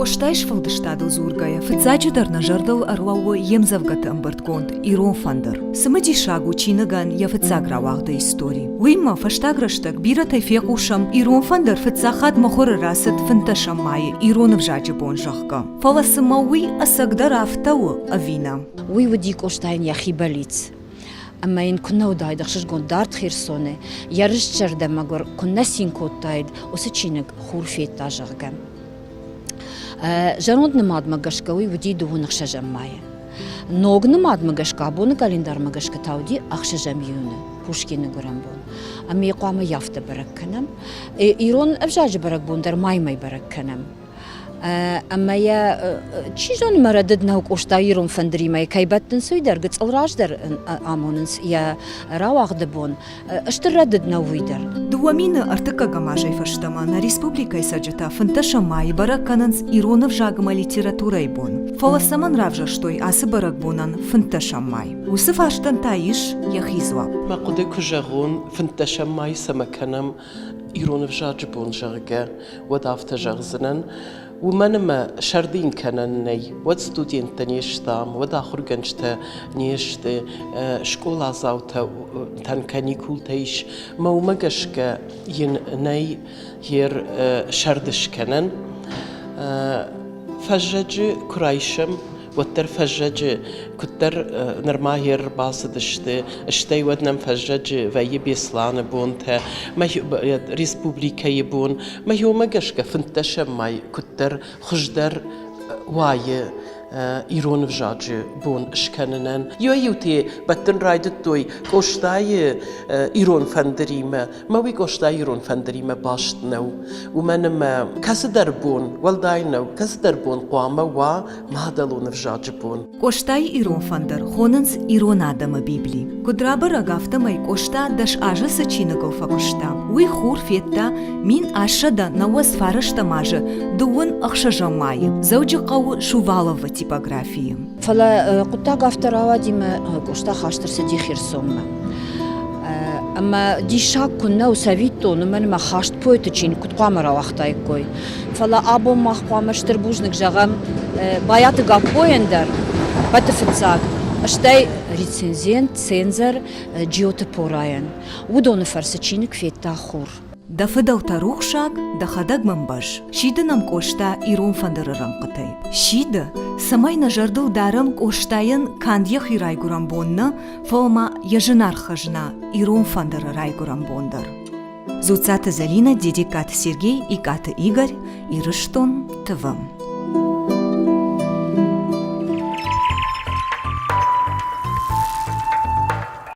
Коштайш фалдыштадыл зургая, фыцачыдар нажардал арлауы емзавгат амбартконт, ирон фандыр. Сымыди шагу чинаган я фыцагравагда истории. Уйма фаштаграштак бира тайфекушам, ирон фандыр фыцахад махор расыт фынташам майы, иронов жаджи бонжахка. Фаласымауи асагдар афтау авина. Уй води коштайн яхибалиц. Amma in kunna udayda xış gondart xirsone yarış çerde magor kunna sinkotayд osıçinig xurfet tajagam jarond nimad magashka uy vudi duhun xşajam maye nog nimad magashka bonu kalendar magashka tawdi axşajam yunu pushkini goram bon amma iqama yafta barakkanam iron avjaj barak bondar maymay barakkanam أما يا تشيجون مرددنا وكوشتايرون فندريما كيبتن سويدر قد الراج در آمونس يا راوغ دبون اشترددنا ويدر دوامين ارتكا جماجي فشتمان ريسبوبليكا يسجتا فنتشا ماي بركاننس إيرونов жагма литературой бон. Фаласаман равжа штой асы барак бонан фнташа май. Усыф аштан таиш яхизва. ما قد كجرون فنتشا ماي سمكنم إيرونов жаджи бон жарга ودافت جرزنن ومنما شردين كانني ود ستودنت نيشتام ود آخر جنشت نيشت شكولا زاوتا تن كانيكولتيش ما ومجشك ين ناي هير شردش كانن فجج كرايشم وتر فجج كتر نرما هير باصدشت اشتي ودنم فجج ويا بيسلان بونته ما ريسبوبليكا يبون ما هو مجشك فنتشم ماي كتر خجدر واي إيرون فجاج بون إشكانن يوتي بتن رايد توي كوشتاي إيرون فندريما ما وي كوشتاي إيرون فندريما باشتنو ومنما كسدر بون والداينو كسدر بون قوامة وما دلون فجاج بون كوشتاي إيرون فندر خوننس إيرون آدم بيبلي كدرابر أغافتا ماي كوشتا داش آجا سچينغو فكوشتا وي خور فيتا مين آشدا نواز فارشتا ماجا دوون أخشجا ماي زوجي قو شوفالوة تيبوغرافии. فلا قطع قفتر ديما كوشتا خاشتر سدي خيرسوم أما دي شاك كنا وسافيتو نمن ما خاشت بويتشين كنت قامرا وقتاي كوي فلا أبو ما قامشتر بوجنك جغم بايات قابويندر بتفتساق اشتاي ريتسنزين تسنزر جيوت بوراين ودون فرسچينك فيتا خور دا فدو تاروخشاق دا خداق منباش شيدا نم كوشتا إيرون فندر رنقتاي شيدا سماي نجردو دارم كوشتاين كانديا خيراي گورام بوننا فوما يجنار خجنا إيرون فندر راي گورام بوندر Зуцата Залина, дедикат Сергей и Ката Игорь, и Рыштон ТВ.